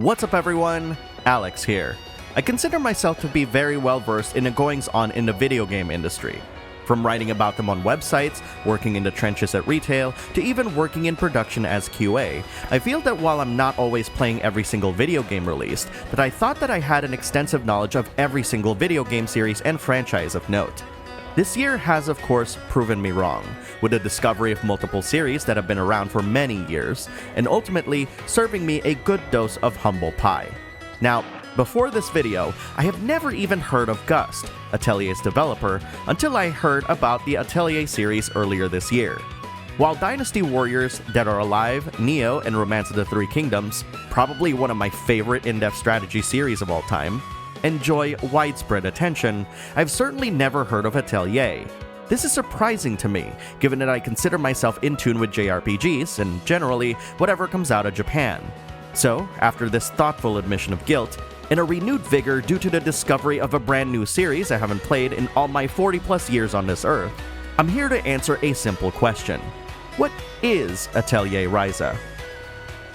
What's up everyone? Alex here. I consider myself to be very well versed in the goings-on in the video game industry. From writing about them on websites, working in the trenches at retail, to even working in production as QA, I feel that while I'm not always playing every single video game released, that I thought that I had an extensive knowledge of every single video game series and franchise of note. This year has of course proven me wrong, with the discovery of multiple series that have been around for many years, and ultimately serving me a good dose of humble pie. Now, before this video, I have never even heard of Gust, Atelier's developer, until I heard about the Atelier series earlier this year. While Dynasty Warriors, Dead or Alive, Nioh, and Romance of the Three Kingdoms, probably one of my favorite in-depth strategy series of all time, enjoy widespread attention, I've certainly never heard of Atelier. This is surprising to me, given that I consider myself in tune with JRPGs and generally whatever comes out of Japan. So, after this thoughtful admission of guilt, in a renewed vigor due to the discovery of a brand new series I haven't played in all my 40 plus years on this earth, I'm here to answer a simple question. What is Atelier Ryza?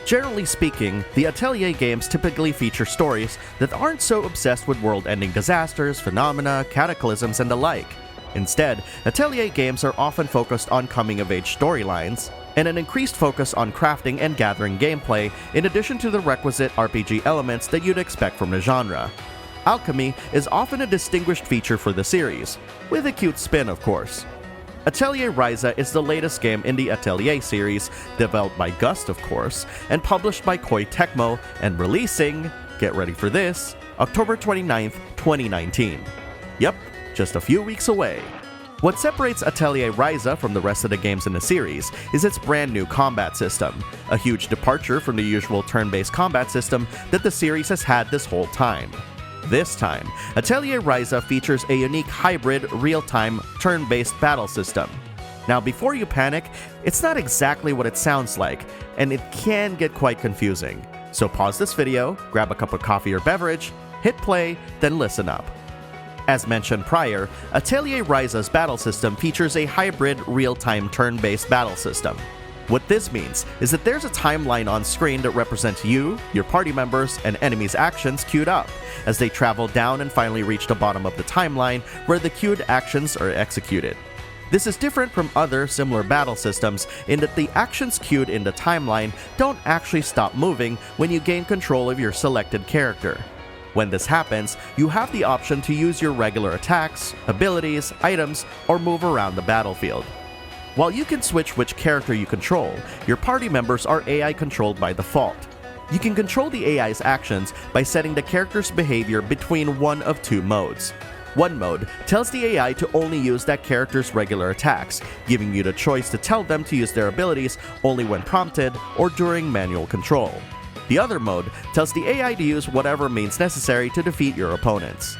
Generally speaking, the Atelier games typically feature stories that aren't so obsessed with world-ending disasters, phenomena, cataclysms, and the like. Instead, Atelier games are often focused on coming-of-age storylines, and an increased focus on crafting and gathering gameplay in addition to the requisite RPG elements that you'd expect from the genre. Alchemy is often a distinguished feature for the series, with a cute spin of course. Atelier Ryza is the latest game in the Atelier series, developed by Gust of course, and published by Koei Tecmo, and releasing, get ready for this, October 29th, 2019. Yep, just a few weeks away. What separates Atelier Ryza from the rest of the games in the series is its brand new combat system, a huge departure from the usual turn-based combat system that the series has had this whole time. This time, Atelier Ryza features a unique hybrid, real-time, turn-based battle system. Now before you panic, it's not exactly what it sounds like, and it can get quite confusing. So pause this video, grab a cup of coffee or beverage, hit play, then listen up. As mentioned prior, Atelier Ryza's battle system features a hybrid, real-time turn-based battle system. What this means is that there's a timeline on screen that represents you, your party members, and enemies' actions queued up, as they travel down and finally reach the bottom of the timeline where the queued actions are executed. This is different from other similar battle systems in that the actions queued in the timeline don't actually stop moving when you gain control of your selected character. When this happens, you have the option to use your regular attacks, abilities, items, or move around the battlefield. While you can switch which character you control, your party members are AI controlled by default. You can control the AI's actions by setting the character's behavior between one of two modes. One mode tells the AI to only use that character's regular attacks, giving you the choice to tell them to use their abilities only when prompted or during manual control. The other mode tells the AI to use whatever means necessary to defeat your opponents.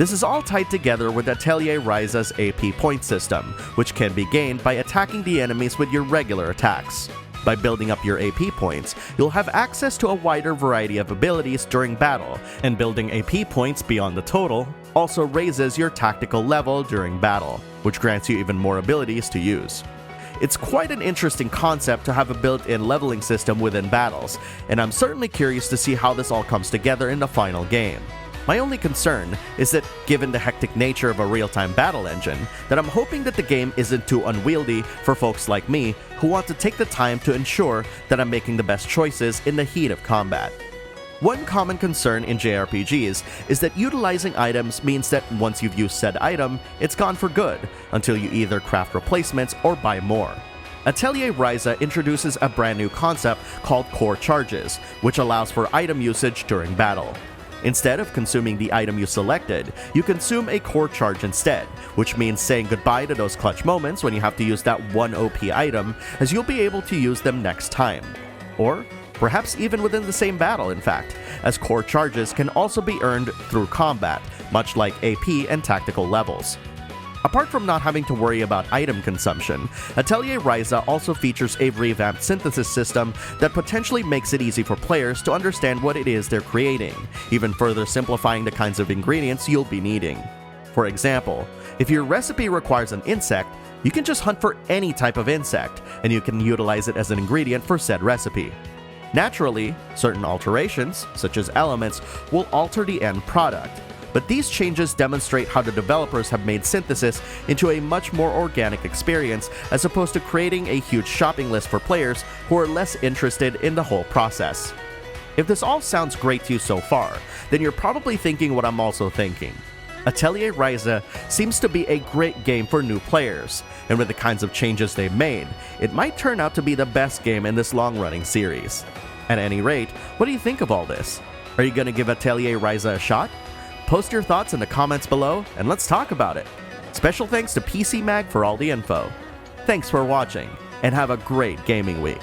This is all tied together with Atelier Ryza's AP point system, which can be gained by attacking the enemies with your regular attacks. By building up your AP points, you'll have access to a wider variety of abilities during battle, and building AP points beyond the total also raises your tactical level during battle, which grants you even more abilities to use. It's quite an interesting concept to have a built-in leveling system within battles, and I'm certainly curious to see how this all comes together in the final game. My only concern is that, given the hectic nature of a real-time battle engine, that I'm hoping that the game isn't too unwieldy for folks like me who want to take the time to ensure that I'm making the best choices in the heat of combat. One common concern in JRPGs is that utilizing items means that once you've used said item, it's gone for good, until you either craft replacements or buy more. Atelier Ryza introduces a brand new concept called Core Charges, which allows for item usage during battle. Instead of consuming the item you selected, you consume a core charge instead, which means saying goodbye to those clutch moments when you have to use that one OP item, as you'll be able to use them next time. Or perhaps even within the same battle in fact, as core charges can also be earned through combat, much like AP and tactical levels. Apart from not having to worry about item consumption, Atelier Ryza also features a revamped synthesis system that potentially makes it easy for players to understand what it is they're creating, even further simplifying the kinds of ingredients you'll be needing. For example, if your recipe requires an insect, you can just hunt for any type of insect, and you can utilize it as an ingredient for said recipe. Naturally, certain alterations, such as elements, will alter the end product, but these changes demonstrate how the developers have made synthesis into a much more organic experience as opposed to creating a huge shopping list for players who are less interested in the whole process. If this all sounds great to you so far, then you're probably thinking what I'm also thinking. Atelier Ryza seems to be a great game for new players, and with the kinds of changes they've made, it might turn out to be the best game in this long-running series. At any rate, what do you think of all this? Are you going to give Atelier Ryza a shot? Post your thoughts in the comments below, and let's talk about it. Special thanks to PC Mag for all the info. Thanks for watching, and have a great gaming week.